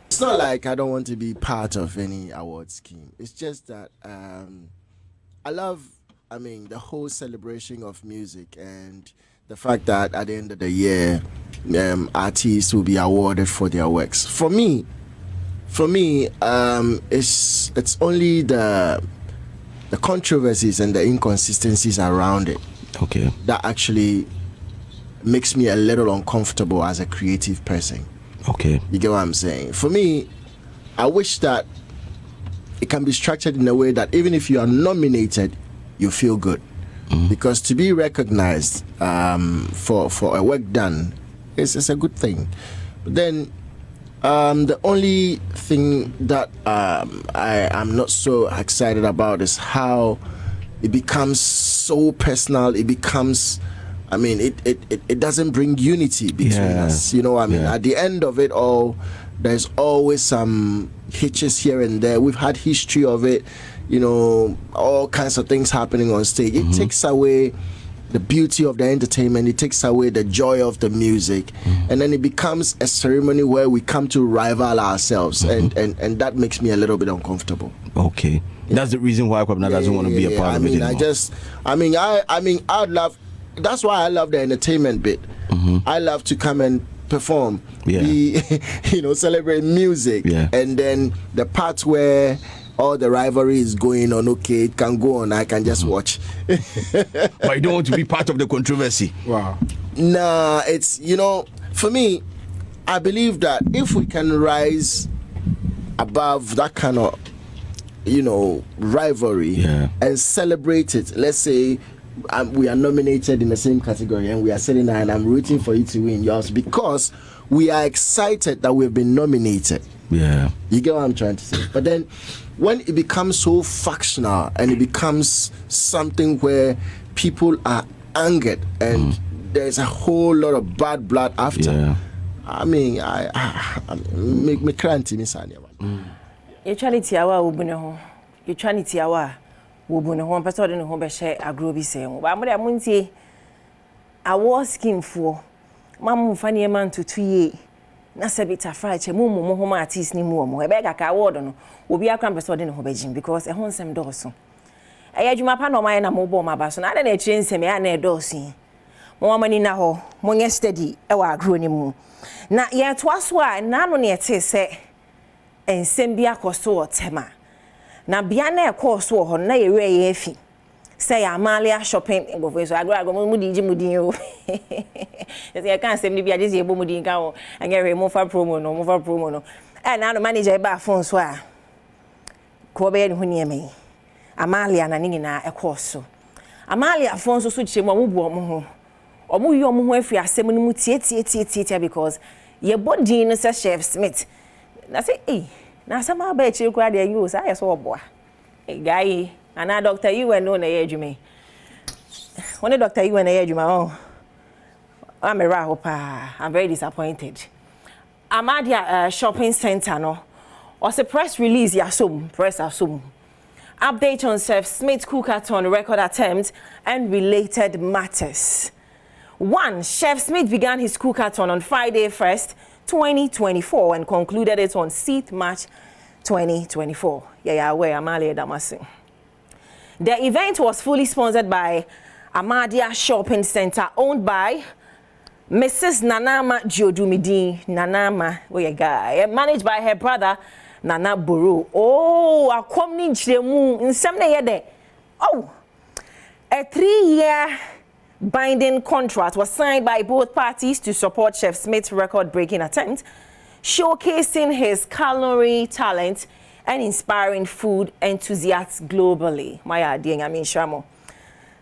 It's not like I don't want to be part of any award scheme. It's just that I love, the whole celebration of music and the fact that at the end of the year, artists will be awarded for their works. For me, it's only the controversies and the inconsistencies around it, that actually makes me a little uncomfortable as a creative person. You get what I'm saying? For me, I wish that it can be structured in a way that even if you are nominated, you feel good. Because to be recognized for a work done is a good thing. But then the only thing that I am not so excited about is how it becomes so personal. It becomes, it doesn't bring unity between us. You know what I mean? At the end of it all, there's always some hitches here and there. We've had history of it, all kinds of things happening on stage. It takes away the beauty of the entertainment. It takes away the joy of the music. And then it becomes a ceremony where we come to rival ourselves. And that makes me a little bit uncomfortable. That's the reason why Kwabena doesn't want to be a part of it anymore. I'd love, that's why I love the entertainment bit. I love to come and perform, celebrate music, and then the part where all the rivalry is going on, it can go on, I can just watch. But you don't want to be part of the controversy. Wow. Nah, it's, for me, I believe that if we can rise above that kind of, rivalry and celebrate it, let's say we are nominated in the same category and we are sitting there and I'm rooting for you to win yours because we are excited that we've been nominated. You get what I'm trying to say? But then when it becomes so factional and it becomes something where people are angered and there's a whole lot of bad blood after, I me cranty me sanya. You try to awa ubuno. You try to awa ubuno. One person no ho be share agro bi say. Ba mo de amuntie award scheme for mamu fani man to 2 years. Na sebita friche mu ho ma artist ni mu mo. E be ka award no. Obi akran person de no ho be jim because e ho nsem do so. E ya dwuma pa no man na mo bo ma ba so. Na de na etire nsem ya na e do so. Mo mani na ho. Mo nye steady e wa agro ni mu. Na ye to aso a na no ne ete se ensem bia koso otema na bia na ekoso ho na ye we ye afi say Amalia shopping go so agro mudi o ye kan sem ni bia je ye bo mudi kan o anya we mo fa promo no e na no manager ba phone so a ko be ni huni eme Amalia na ni na ekoso Amalia phone so che mo bu omo ho omo yi omo ho afi asem ni mu tie because ye body no say Chef Smith na say na sama ba chiri kwa de you say so oboa guy and doctor you no na ye adwuma when doctor you na ye adwuma I'm a rahopa. I'm very disappointed. Amadia shopping center no was a press release press assume update on Chef Smith cookathon record attempt and related matters. 1. Chef Smith began his cookathon on Friday 1st 2024 and concluded it on 6th March 2024. Where Amalia Damasi. The event was fully sponsored by Amadia Shopping Center, owned by Mrs. Nanama Jodumidi Nanama, managed by her brother Nana Buru. A community in some day. A 3-year binding contract was signed by both parties to support Chef Smith's record-breaking attempt, showcasing his culinary talent and inspiring food enthusiasts globally.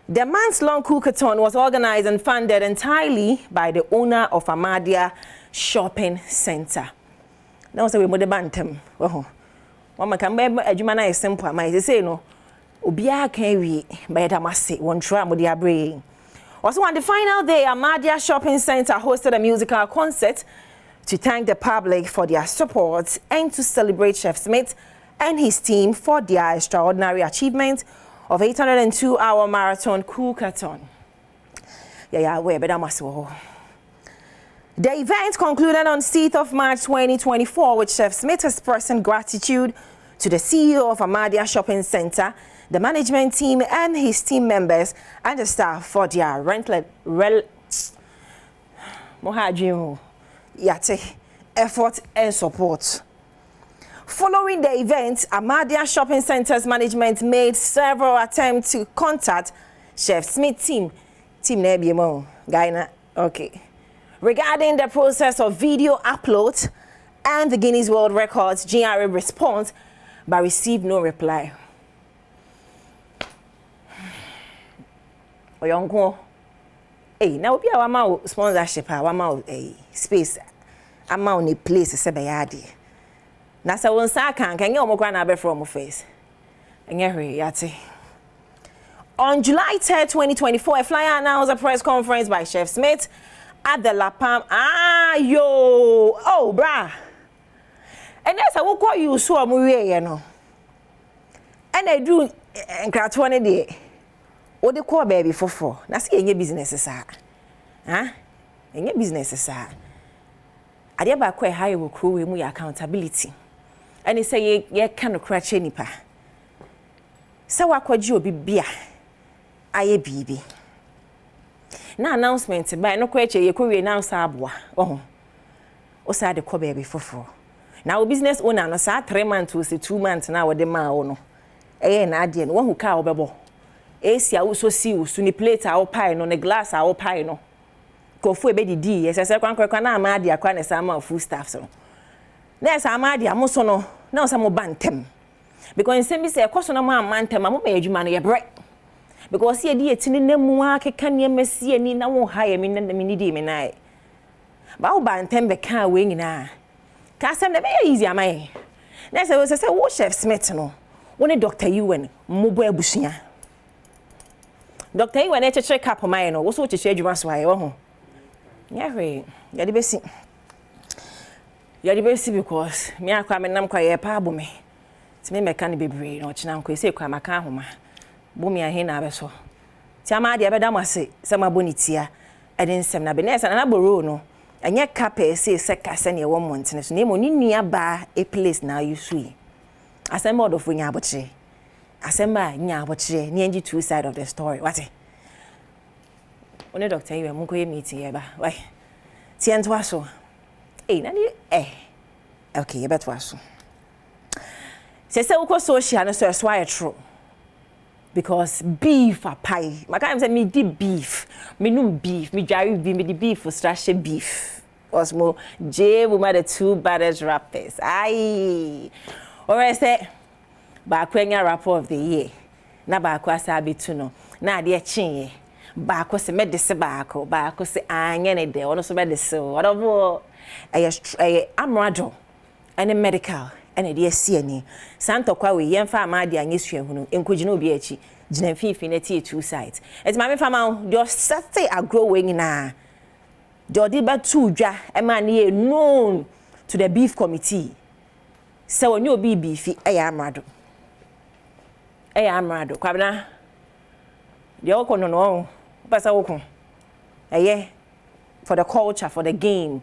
The months-long cookathon was organized and funded entirely by the owner of Amadia Shopping Center. Now, we made a bantam. One can remember a Jumana is simple. I say no. Ubia can we by Damasi one try with their brain. Also, on the final day, Amadia Shopping Center hosted a musical concert to thank the public for their support and to celebrate Chef Smith and his team for their extraordinary achievement of 802-hour marathon cookathon. The event concluded on 6th of March 2024 with Chef Smith expressing gratitude to the CEO of Ahmadiyya Shopping Center, the management team and his team members and the staff for their effort and support. Following the event, Ahmadiyya Shopping Center's management made several attempts to contact Chef Smith team Nebimo, Gaina, okay, regarding the process of video upload and the Guinness World Records GRA response, but received no reply. Oyonko, hey, now we are our sponsorship, our space, amount a place, sebayadi. Nasa won sa can you omokwa na be from face? Enye yati. On July 3, 2024, a flyer announced a press conference by Chef Smith at the La Palm. Oh, brah. And that's how we call you so amuye, you know. And I do encrat 1 day. What they call baby for 4. Now see any business is that. Huh? Any business is that. I dey ba quite high will crew with accountability. And they say ye kind of crash any pa. So what could you be beer? Aye baby. Na announcement by no kwache ye kowe announce aboa. Osa de ko baby for. Now business owner no sa 3 months to 2 months na wo de ma wo no. Na ade no wo ka wo bebo. Esia wo so si wo su ni plate a wo pie no ne glass a wo pie no. Kofu e be didi ye sese kwankwa na ama ade akwa ne sama food staff so. Na esa ama ade amoso no na osa mo bantem. Because in say koso na mo amantem mo ma adwuma no ye bre. Because ye di etini nemu akeka ne mesi ani na wo ha ye mi na mi di mi na. Ba wo bantem be kan we nyina. Ka sem na be easy amai. Na say wo Chef Smith no. Wo ne Dr. Ewan mobo abusia. Dr. Ewan e cheche cap mai no. Wo so cheche adwuma so aye wo ho. Nyahwe, ya di besi because me akwa me nam kwa ye pa abo me. Ti me meka ne bebre no china nko ese kwa maka ahoma. Bo me ahe na abeso. Ti ama de abeda mase se mabonitia ede nsem na be na na boro no. Anye kape ese seka se ne wo montene so na mo ni nia ba a place na yusui. Asem bod of nya aboche. Asem ba nya aboche ni enji two side of the story. What? One Dr. Ewan munko ye meeting ye ba. Why? Ti ento aso. Na ni okay, you better aso. Say uko social no so why true. Because beef a pie. My guy say me di beef. Me no beef. Me jari beef. Me di beef for strash beef. Osmo J we made the 2 baddest rappers. Aye. Alright say ba kwenya rapper of the year. Na ba kwa sabi tu no. Na de chin ba ko se medese ba ko se anya ne de ono so medese whatever amrado and medical and de asiani santo kwa we yemfa amade anya suahunu enkogina obi achi gina fifi na tie two sides et ma me fama do sete agro we nyina do di ba tu dwa e ma ne known to the beef committee so onye obi beefi amrado kwabna de okono no pasa woko for the culture, for the game.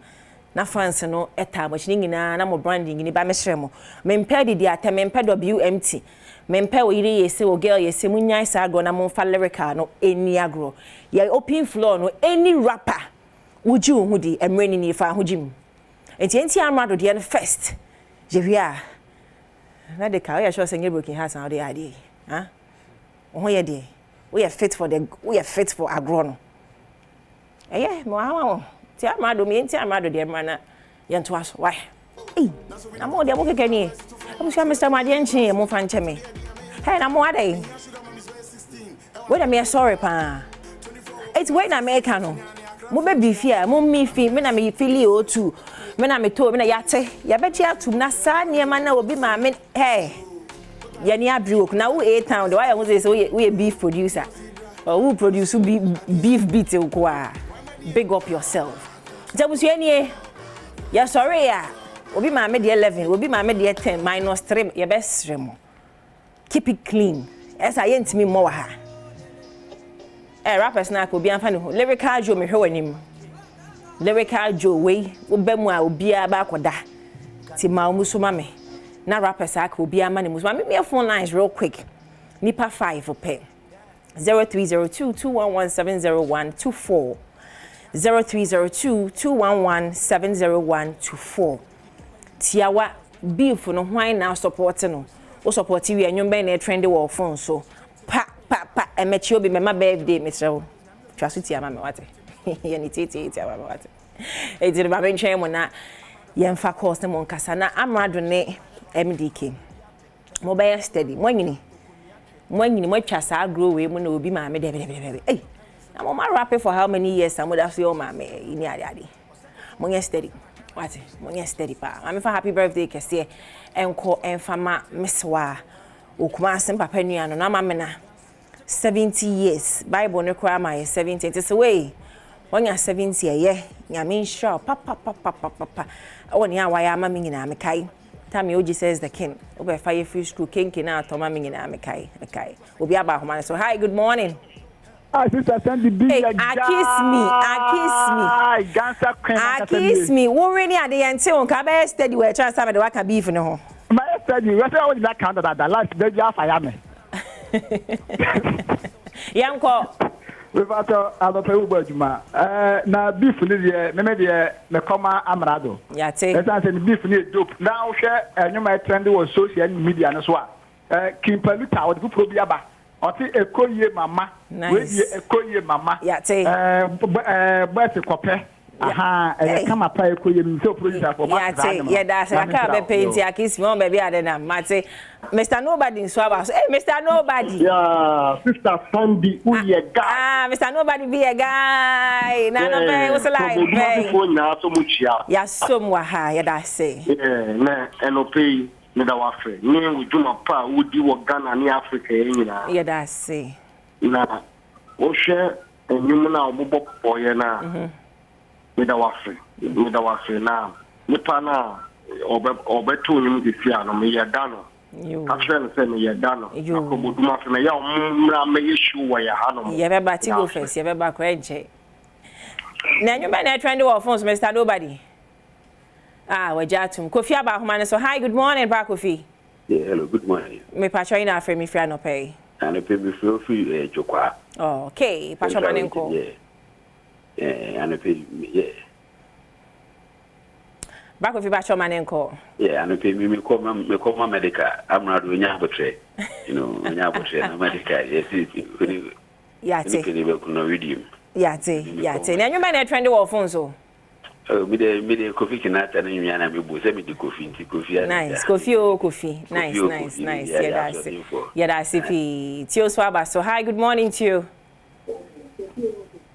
Na fans no eta but nyina na mo branding ni ba mesremo mempe di ata mempe WMT mempe o yiri yese o girl yese munyai sa agro na mo fa lyrical no eni agro ye open floor no any rapper would you hu di emreni ni fa hujim enti amrado de no first jewia na de ka o ya sure say broken heart and dey ade ha o ye de we are fit for agro no mo ti amado mi enti amado de mana yento aso why na mo de abokeke ni abusia Mr. Madienchi mo fa nche me hey na mo ade we na me sorry pa it's when America no mo be bifia mo mi fi me na me fili o tu me na me to me na yate ya beti atum na sa niema na obi ma me hey ya ni abrook na wo 8 town de why you say we beef producer or who produce beef beat kwa big up yourself. Jabusu enie ya sorry ya obi ma me de 11 obi ma me de 10 minus 3 ya best remo. Keep it clean. Esa ye ntimi mo wa ha. Rappers na ko bi anfa ne ho lyrical jo me hwe wanim. lyrical Joe way ubemwa ubia ba koda ti ma musuma me na rappers aka ubia ma ne musuma me phone lines real quick nipa 5 ope 030221170124 030221170124 tiawa beef no hwan na support no o support we anyum be na trend wo phone so pa emechi obi mema birthday metrewo twaso tiama me wate ye ni tete tiama me wate e dire ba benchen mo na ye mfa course mo nkasa na amrado ne MDK mobile steady mwanyini mo twa sa grow we mo na obi ma me de eh na mo ma rap for how many years am that so ma me ni ade mo nye steady wate mo nye steady pa am fa happy birthday kese enko enfama meswa okuma asem papa nua no na ma me na 70 years Bible no cry my 70 it's away when you're 70 yeah nyame sure papa woni awaya ma me nyina me kai time oji says the king obe fire free school king na to ma me nyina me kai obi aba homa so hi good morning sister Sandy big hey, kiss me wo really ade yente on ka be steady we chance am de waka beef no ho my steady we say what that count that last day you afire me yanko we fato adope ubajuma na beef ni de me koma amrado yate esa say beef ni dope now share nyoma trend was social media no so kimpaluta wo de pro aba oti ekoye mama we die ekoye mama yate but kope aha kama pa ekoye mi so producer for ma yate yeah that's I can't be painting I kiss me on baby adena mate Mr. Nobody in Swaba. Hey, Mr. Nobody. Yeah, Sister Sandy, who ye guy. Mr. Nobody be a guy. Nana be what's like? Yeah, somewhere high. Yeah, that's say. Yeah, nah, and pay me that wafe. Me we do my pa. We do what Ghana ni Africa, yeah, that's say. Nah, we share and you na obo boy na. Me that wafe na. Me pa na obe tu ni me fia no me ya dano. You actually say me dano akoboduma fe me ya omra me issue wa ya hanom ye be ba ti go first ye be ba kwa enche na nyumba na trend wo phones Mr. Nobody we jatum Kofi aba homa so hi good morning ba Kofi yeah hello good morning me pa try na frame me free no pay and pay me free jokwa okay pa try manenko yeah and pay yeah back of your manenko. Yeah, and pay me come medical. I'm not doing abotre. You know, abotre medical. Yes, yate. Yate. Na nyumba na trend wo phone so. Me the coffee kinata na nyuya na me bo se me the coffee nice. Coffee. Nice. Yeah, that's it. Tio Swaba. So hi, good morning to you.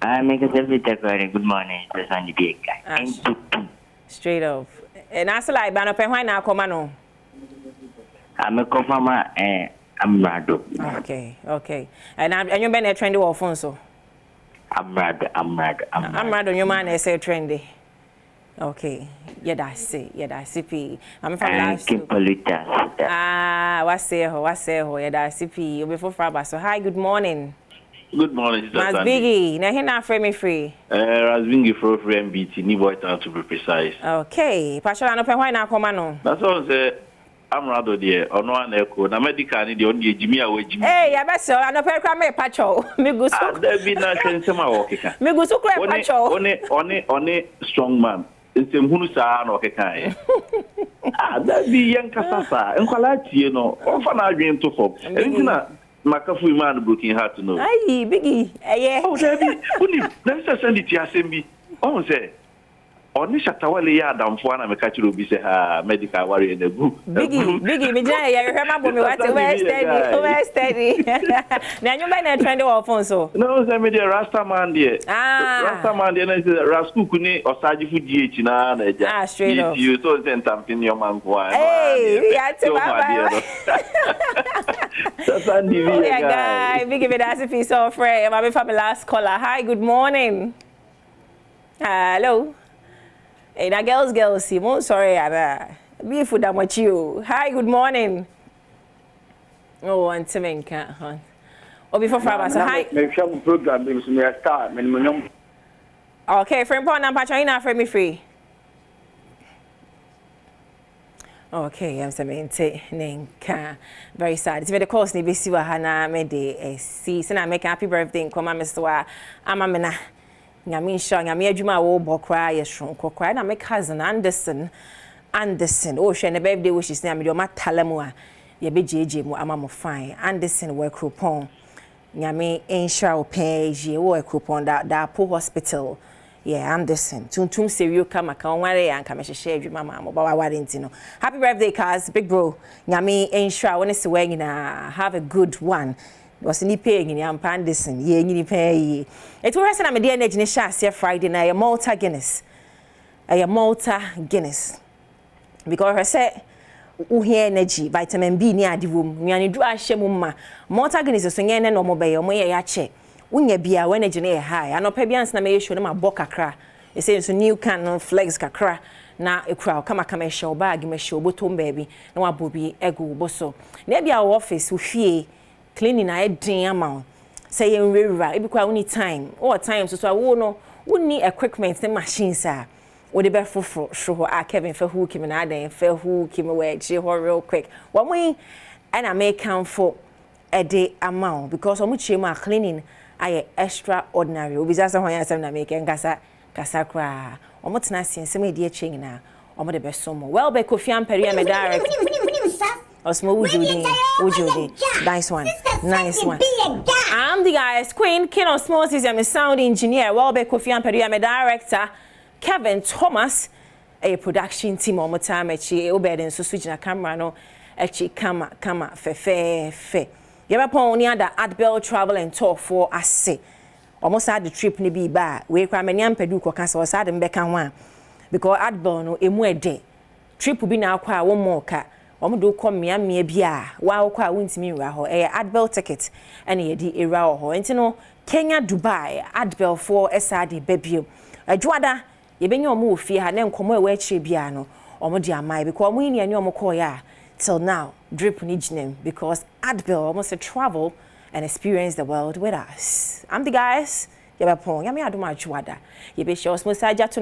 I make a good morning. Just on the big guy. Straight up. And I like Bano Pen, why now come on? I'm a confirmer and I'm rado. Okay. And you've been a trendy Alfonso. I'm rado, your man is a trendy. Okay. Yeah, that's it. I'm from last week. What's say? Yeah, that's it. You'll be for Fraba. So, hi, good morning. Good morning, Mas Biggie, now here frame free. Rasbingi for free MBT, ni boy to be precise. Okay, Pastor, I know why now come on. That's all say. I'm rather dear, or no one echo. Na medical need the only Jimmy away Jimmy. Hey, I bet so. I know pray me pacho. Me go so. There be na sense ma walking. Me go so cry pacho. Only strong man. It's a hunu sa no kekan. There be young kasasa. Enkwala tie no. Ofa na adwen to fo. Entina Makafu man broken heart no. Aye, Biggie. Yeah. Oh, Debbie. Uni, let's send it to Assembly. Oh, say. Oni shatawale ya Adam fo na meka chiro bi say ha medical warrior in the group. Biggie, me jay ya remember me what we steady. Na nyumba na trend wo phone so. No, say me the Rasta man there. Rasta man there na say Rasku kuni osaji fu GH na eja. Straight up. You so say tampin your man kwa. Hey, we are to baba. That's Andy guy. Biggie me that's if so free. I'm for my last caller. Hi, good morning. Hello. Hey, na girls, Simon, sorry, be food that much you. Hi, good morning. Oh, and Timmy can't. Oh, before Fraba, so hi. Maybe some program, maybe some start, minimum. Okay, friend point number China for me free. Okay, I'm saying Nenka. Very sad. It's very course ni bisi wa hana me de see. Sena make happy birthday nkoma Mr. Amamena. Nyame sha nyame adwuma wo bokra ye shron kokra na me cousin Anderson. Oh, she na birthday wishes na me do matalamu a ye be jeje mu amamo fine. Anderson work coupon. Nyame ensha o page ye wo coupon da po hospital. Yeah, Anderson. Tuntum serio kama ka onware ya nka mehye adwuma ma ba wa warranty no. Happy birthday cuz big bro. Nyame ensure woni se wa nyina have a good one. Was ni pay nyina am Anderson. Ye nyini pay. It will na me dey energy ne sha ase Friday na ya Malta Guinness. Because her say uhie energy vitamin B ni ade wom. Nwane du ahye mu ma. Malta Guinness so nye ne no mo be ye mo ye ya che. Unya bia when energy high anopa bia na me show na ma kakra e say so new can flex kakra na ekura kama show bag me show bottom baby na wa bobi ego boso na bia office wo fie cleaning na edin ama say yen rewura e bi kwa woni time all time so wo no woni equipment and machines a wo de be foforo hwo a Kevin fa hu kimi na adan fa hu kimi we chi ho real quick wo mo and I make count for a day amount because omu chema cleaning aye extraordinary obi za ho yan sem na make nkasa kasa kra omo tena sinsem e die chengi na omo de besomo well be Kofi Ampere me direct osmo wujudi nice one I'm the guys queen king of small system sound engineer well be Kofi Ampere me director Kevin Thomas a production team omo time echi obeden so switch na camera no echi kama fe Yeba pon ni ada Adbel travel and tour for ase. Almost had the trip ni bi ba. We kwa many ampedu ko kan so sad mbeka ho because Adbel no emu ede. Trip bi na akwa wo mo ka. Omo do ko mia bia. Wa kwa wontimi nra ho. Adbel ticket ene ye di era ho. Enti no Kenya Dubai Adbel for SRD bebio. Adwada ye benya omo ofie ha na nkomo e wa chire bia no. Omo di amai because omo ni ani omo ko ya. Till now, drip nijnem because Adbel almost a travel and experience the world with us. I'm the guys. Yeba pon. Yami aduma chwada. Yebe show us